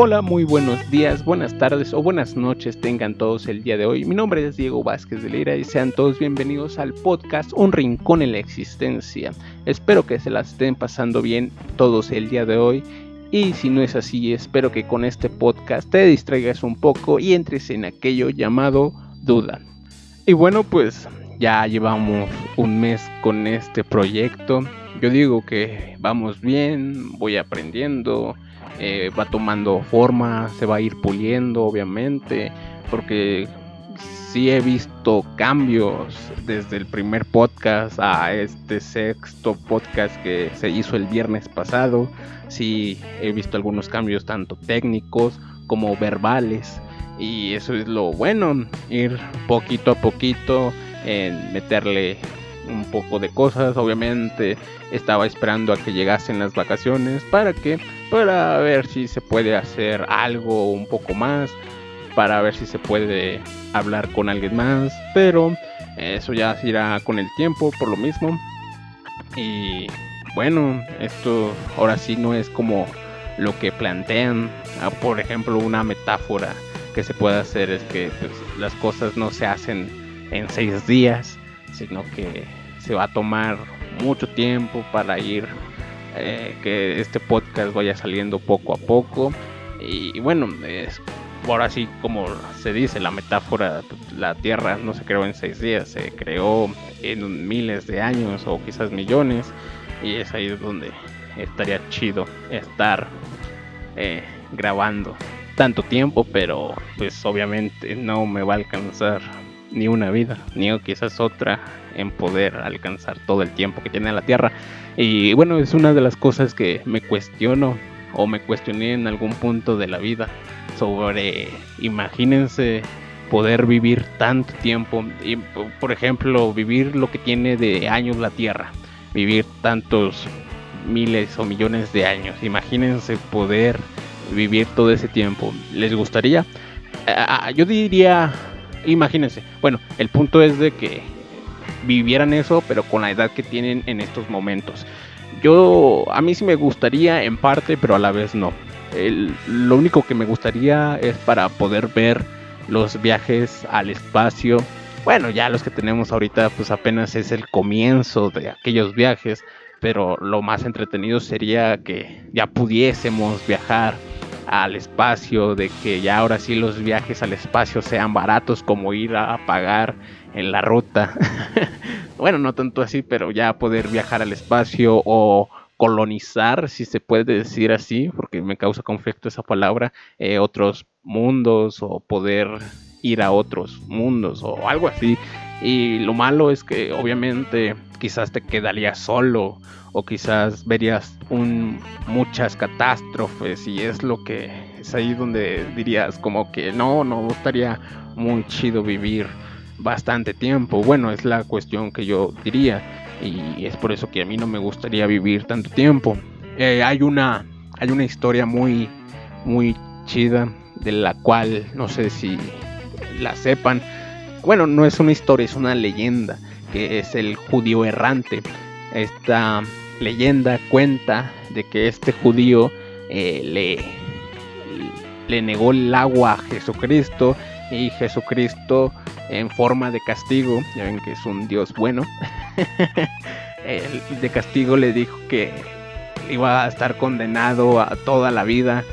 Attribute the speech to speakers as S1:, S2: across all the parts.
S1: Hola, muy buenos días, buenas tardes o buenas noches tengan todos el día de hoy. Mi nombre es Diego Vázquez de Lira y sean todos bienvenidos al podcast Un Rincón en la Existencia. Espero que se la estén pasando bien todos el día de hoy y si no es así, espero que con este podcast te distraigas un poco y entres en aquello llamado duda. Y bueno, pues ya llevamos un mes con este proyecto. Yo digo que vamos bien, voy aprendiendo. Va tomando forma, se va a ir puliendo obviamente, porque sí he visto cambios desde el primer podcast a este sexto podcast que se hizo el viernes pasado. Sí he visto algunos cambios tanto técnicos como verbales y eso es lo bueno, ir poquito a poquito en meterle un poco de cosas. Obviamente estaba esperando a que llegasen las vacaciones para ver si se puede hacer algo un poco más, para ver si se puede hablar con alguien más, pero eso ya se irá con el tiempo por lo mismo. Y bueno, esto ahora sí no es como lo que plantean. Por ejemplo, una metáfora que se puede hacer es que pues, las cosas no se hacen en 6 días, sino que se va a tomar mucho tiempo para ir que este podcast vaya saliendo poco a poco. Y bueno, ahora sí, como se dice la metáfora, la Tierra no se creó en 6 días, se creó en miles de años o quizás millones, y es ahí donde estaría chido estar grabando tanto tiempo, pero pues obviamente no me va a alcanzar ni una vida, ni quizás otra en poder alcanzar todo el tiempo que tiene la Tierra. Y bueno, es una de las cosas que me cuestiono o me cuestioné en algún punto de la vida sobre, imagínense poder vivir tanto tiempo y por ejemplo vivir lo que tiene de años la Tierra, vivir tantos miles o millones de años. Imagínense poder vivir todo ese tiempo. ¿Les gustaría? Yo diría, imagínense. Bueno, el punto es de que vivieran eso, pero con la edad que tienen en estos momentos. A mí sí me gustaría en parte, pero a la vez no. Lo único que me gustaría es para poder ver los viajes al espacio. Bueno, ya los que tenemos ahorita pues apenas es el comienzo de aquellos viajes, pero lo más entretenido sería que ya pudiésemos viajar al espacio, de que ya ahora sí los viajes al espacio sean baratos como ir a pagar en la ruta. Bueno, no tanto así, pero ya poder viajar al espacio o colonizar, si se puede decir así, porque me causa conflicto esa palabra, otros mundos o poder ir a otros mundos o algo así. Y lo malo es que obviamente quizás te quedarías solo o quizás verías muchas catástrofes y es lo que es ahí donde dirías como que no estaría muy chido vivir bastante tiempo. Bueno, es la cuestión que yo diría y es por eso que a mí no me gustaría vivir tanto tiempo. Hay una historia muy chida de la cual no sé si la sepan. Bueno, no es una historia, es una leyenda, que es el judío errante. Esta leyenda cuenta de que este judío le negó el agua a Jesucristo y Jesucristo en forma de castigo, ya ven que es un Dios bueno, de castigo le dijo que iba a estar condenado a toda la vida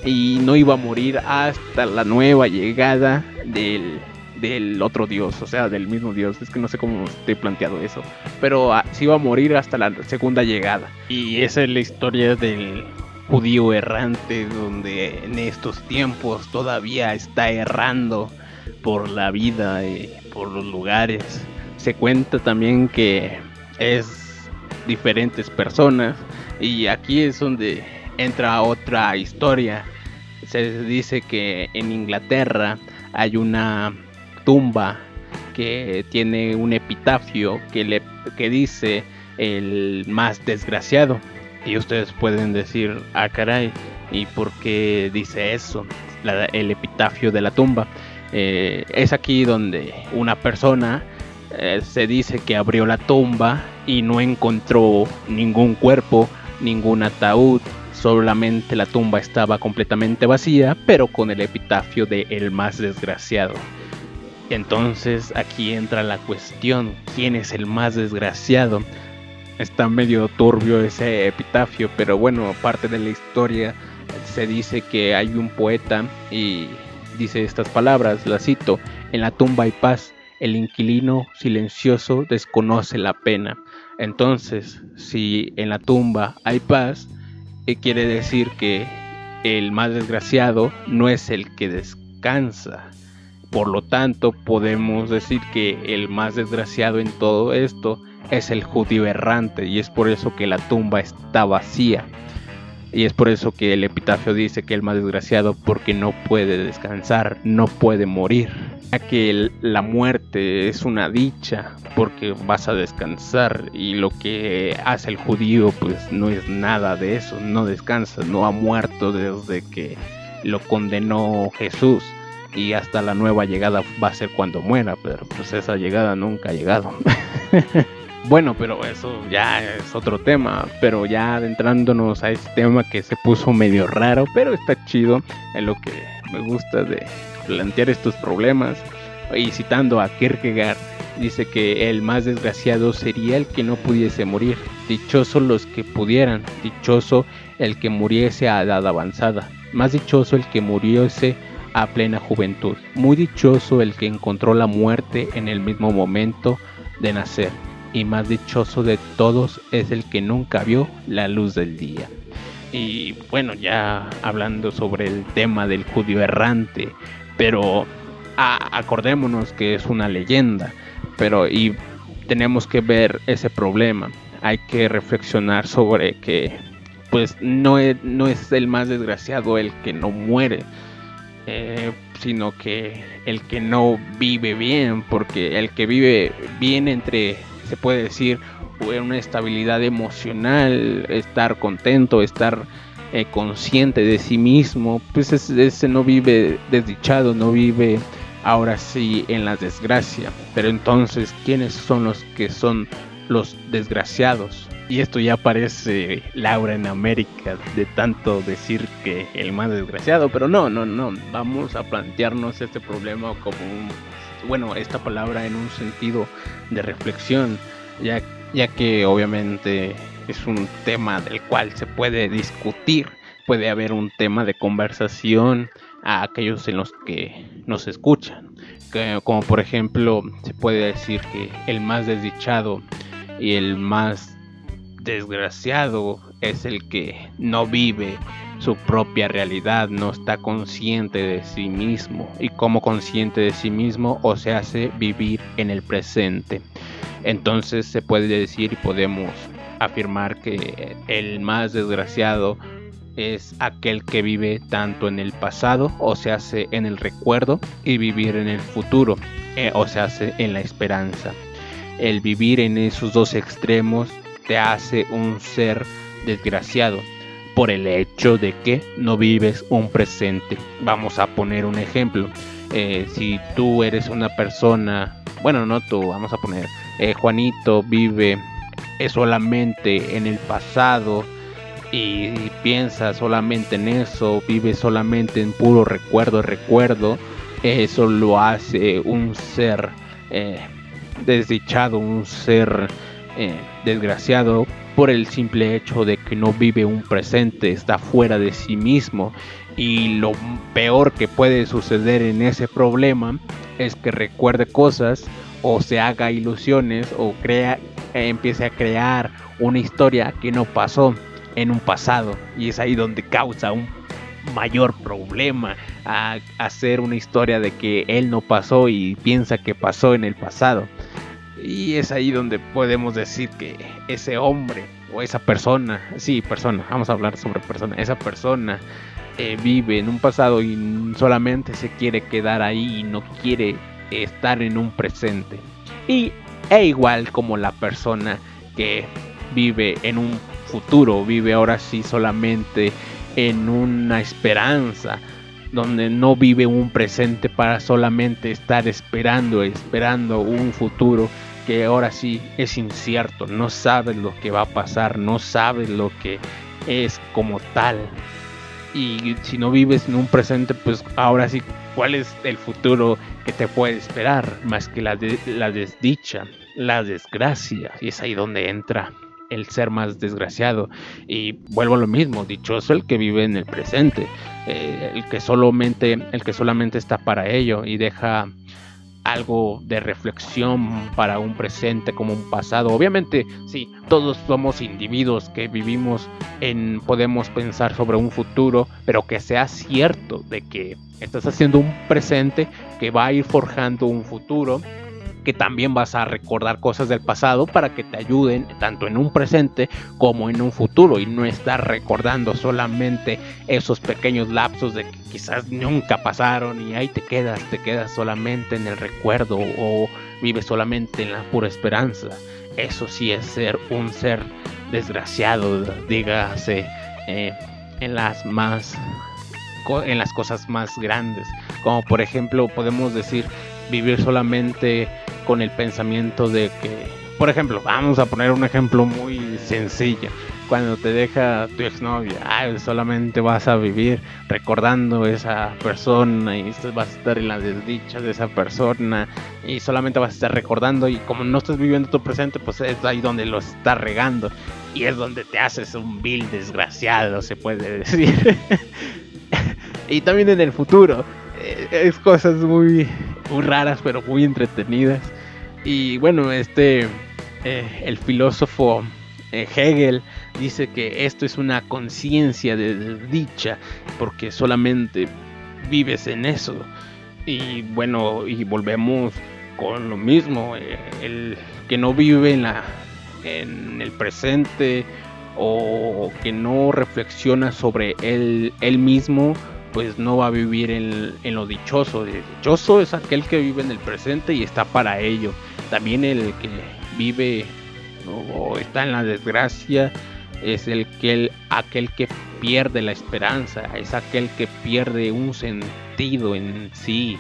S1: y no iba a morir hasta la nueva llegada del otro Dios, o sea, del mismo Dios. Es que no sé cómo estoy planteado eso, pero sí iba a morir hasta la segunda llegada. Y esa es la historia del judío errante, donde en estos tiempos todavía está errando por la vida y por los lugares. Se cuenta también que es diferentes personas y aquí es donde entra otra historia. Se dice que en Inglaterra hay una tumba que tiene un epitafio que dice el más desgraciado. Y ustedes pueden decir, ah caray, ¿y por qué dice eso? El epitafio de la tumba. Es aquí donde una persona Se dice que abrió la tumba y no encontró ningún cuerpo, ningún ataúd, solamente la tumba estaba completamente vacía, pero con el epitafio de el más desgraciado. Entonces aquí entra la cuestión, ¿quién es el más desgraciado? Está medio turbio ese epitafio, pero bueno, parte de la historia se dice que hay un poeta y dice estas palabras, las cito: en la tumba hay paz, el inquilino silencioso desconoce la pena. Entonces, si en la tumba hay paz, quiere decir que el más desgraciado no es el que descansa. Por lo tanto, podemos decir que el más desgraciado en todo esto es el judío errante, y es por eso que la tumba está vacía. Y es por eso que el epitafio dice que el más desgraciado, porque no puede descansar, no puede morir. Ya que la muerte es una dicha, porque vas a descansar, y lo que hace el judío pues no es nada de eso, no descansa, no ha muerto desde que lo condenó Jesús. Y hasta la nueva llegada va a ser cuando muera, pero pues esa llegada nunca ha llegado. Bueno, pero eso ya es otro tema, pero ya adentrándonos a este tema que se puso medio raro, pero está chido, en lo que me gusta de plantear estos problemas. Y citando a Kierkegaard, dice que el más desgraciado sería el que no pudiese morir, dichoso los que pudieran, dichoso el que muriese a edad avanzada, más dichoso el que muriese a plena juventud, muy dichoso el que encontró la muerte en el mismo momento de nacer, y más dichoso de todos es el que nunca vio la luz del día. Y bueno, ya hablando sobre el tema del judío errante, pero acordémonos que es una leyenda, pero y tenemos que ver ese problema. Hay que reflexionar sobre que pues no es el más desgraciado el que no muere, sino que el que no vive bien, porque el que vive bien, se puede decir, una estabilidad emocional, estar contento, estar consciente de sí mismo, pues ese no vive desdichado, no vive ahora sí en la desgracia. Pero entonces, ¿quiénes son los que son los desgraciados? Y esto ya parece Laura en América, de tanto decir que el más desgraciado, pero no, vamos a plantearnos este problema como esta palabra en un sentido de reflexión, ya que obviamente es un tema del cual se puede discutir, puede haber un tema de conversación a aquellos en los que nos escuchan, como por ejemplo se puede decir que el más desdichado y el más desgraciado es el que no vive su propia realidad, no está consciente de sí mismo, y como consciente de sí mismo o se hace vivir en el presente. Entonces se puede decir y podemos afirmar que el más desgraciado es aquel que vive tanto en el pasado o se hace en el recuerdo, y vivir en el futuro o se hace en la esperanza. El vivir en esos dos extremos te hace un ser desgraciado por el hecho de que no vives un presente. Vamos a poner un ejemplo. Si tú eres una persona, bueno, no tú, vamos a poner Juanito vive solamente en el pasado y piensa solamente en eso, vive solamente en puro recuerdo, eso lo hace un ser desdichado, un ser desgraciado, por el simple hecho de que no vive un presente, está fuera de sí mismo. Y lo peor que puede suceder en ese problema es que recuerde cosas o se haga ilusiones o empiece a crear una historia que no pasó en un pasado, y es ahí donde causa un mayor problema, a hacer una historia de que él no pasó y piensa que pasó en el pasado. Y es ahí donde podemos decir que ese hombre o esa persona, vamos a hablar sobre persona, esa persona vive en un pasado y solamente se quiere quedar ahí y no quiere estar en un presente. E igual como la persona que vive en un futuro, vive ahora sí solamente en una esperanza, donde no vive un presente para solamente estar esperando un futuro que ahora sí es incierto, no sabes lo que va a pasar, no sabes lo que es como tal. Y si no vives en un presente, pues ahora sí, ¿cuál es el futuro que te puede esperar? Más que la desdicha, la desgracia. Y es ahí donde entra el ser más desgraciado. Y vuelvo a lo mismo, dichoso el que vive en el presente, el que solamente está para ello y deja algo de reflexión para un presente como un pasado. Obviamente, sí, todos somos individuos que vivimos podemos pensar sobre un futuro, pero que sea cierto de que estás haciendo un presente que va a ir forjando un futuro, que también vas a recordar cosas del pasado para que te ayuden tanto en un presente como en un futuro, y no estar recordando solamente esos pequeños lapsos de que quizás nunca pasaron y ahí te quedas solamente en el recuerdo o vives solamente en la pura esperanza. Eso sí es ser un ser desgraciado, dígase, en las cosas más grandes, como por ejemplo podemos decir vivir solamente con el pensamiento de que, por ejemplo, vamos a poner un ejemplo muy sencillo, cuando te deja tu exnovia, solamente vas a vivir recordando esa persona y vas a estar en la desdicha de esa persona y solamente vas a estar recordando, y como no estás viviendo tu presente, pues es ahí donde lo estás regando y es donde te haces un vil desgraciado, se puede decir. Y también en el futuro, es cosas muy raras pero muy entretenidas. Y bueno, el filósofo Hegel dice que esto es una conciencia de dicha, porque solamente vives en eso. Y bueno, y volvemos con lo mismo, el que no vive en el presente o que no reflexiona sobre él mismo, pues no va a vivir en lo dichoso. El dichoso es aquel que vive en el presente y está para ello. También el que vive o está en la desgracia es aquel que pierde la esperanza, es aquel que pierde un sentido en sí.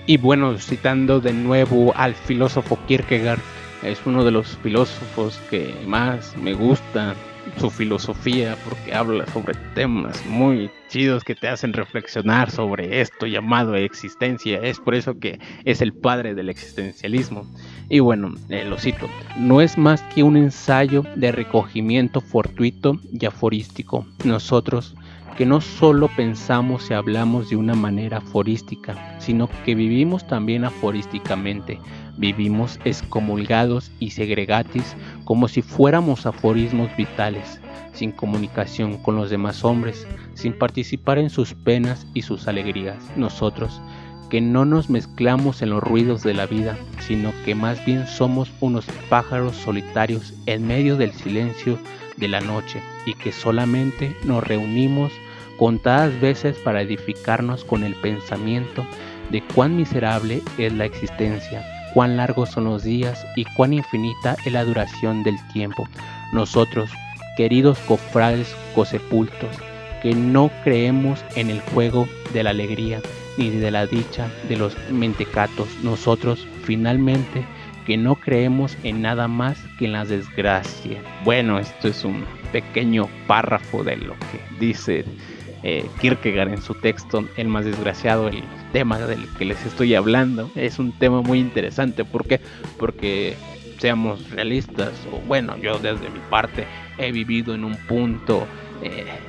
S1: Y bueno, citando de nuevo al filósofo Kierkegaard, es uno de los filósofos que más me gusta su filosofía, porque habla sobre temas muy chidos que te hacen reflexionar sobre esto llamado existencia. Es por eso que es el padre del existencialismo. Y bueno, lo cito: no es más que un ensayo de recogimiento fortuito y aforístico. Nosotros, que no solo pensamos y hablamos de una manera aforística, sino que vivimos también aforísticamente, vivimos excomulgados y segregatis como si fuéramos aforismos vitales, sin comunicación con los demás hombres, sin participar en sus penas y sus alegrías. Nosotros, que no nos mezclamos en los ruidos de la vida, sino que más bien somos unos pájaros solitarios en medio del silencio de la noche, y que solamente nos reunimos contadas veces para edificarnos con el pensamiento de cuán miserable es la existencia, cuán largos son los días y cuán infinita es la duración del tiempo. Nosotros, queridos cofrades cosepultos, que no creemos en el fuego de la alegría ni de la dicha de los mentecatos. Nosotros, finalmente, que no creemos en nada más que en la desgracia. Bueno, esto es un pequeño párrafo de lo que dice Kierkegaard en su texto El más desgraciado. El tema del que les estoy hablando es un tema muy interesante. ¿Por qué? Porque seamos realistas, o bueno, yo desde mi parte he vivido en un punto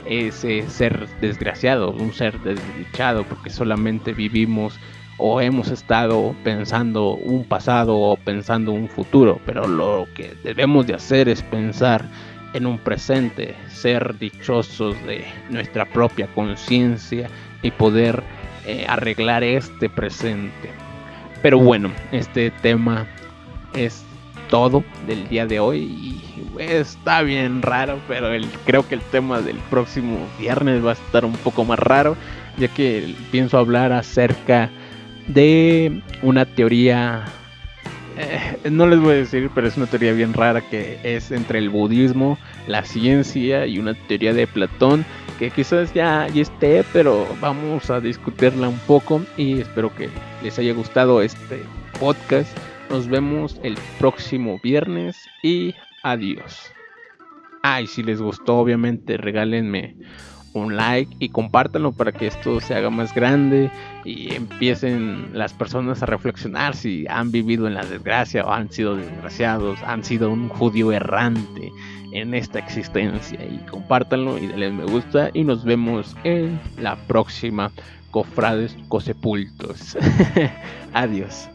S1: ese ser desgraciado, un ser desdichado, porque solamente vivimos o hemos estado pensando un pasado o pensando un futuro, pero lo que debemos de hacer es pensar en un presente, ser dichosos de nuestra propia conciencia y poder arreglar este presente. Pero bueno, este tema es todo del día de hoy y está bien raro, pero creo que el tema del próximo viernes va a estar un poco más raro, ya que pienso hablar acerca de una teoría, no les voy a decir, pero es una teoría bien rara que es entre el budismo, la ciencia y una teoría de Platón que quizás ya esté, pero vamos a discutirla un poco y espero que les haya gustado este podcast. Nos vemos el próximo viernes y adiós. Y si les gustó, obviamente regálenme un like y compártanlo para que esto se haga más grande y empiecen las personas a reflexionar si han vivido en la desgracia o han sido desgraciados, han sido un judío errante en esta existencia. Y compártanlo y denle me gusta y nos vemos en la próxima Cofrades Cosepultos. Adiós.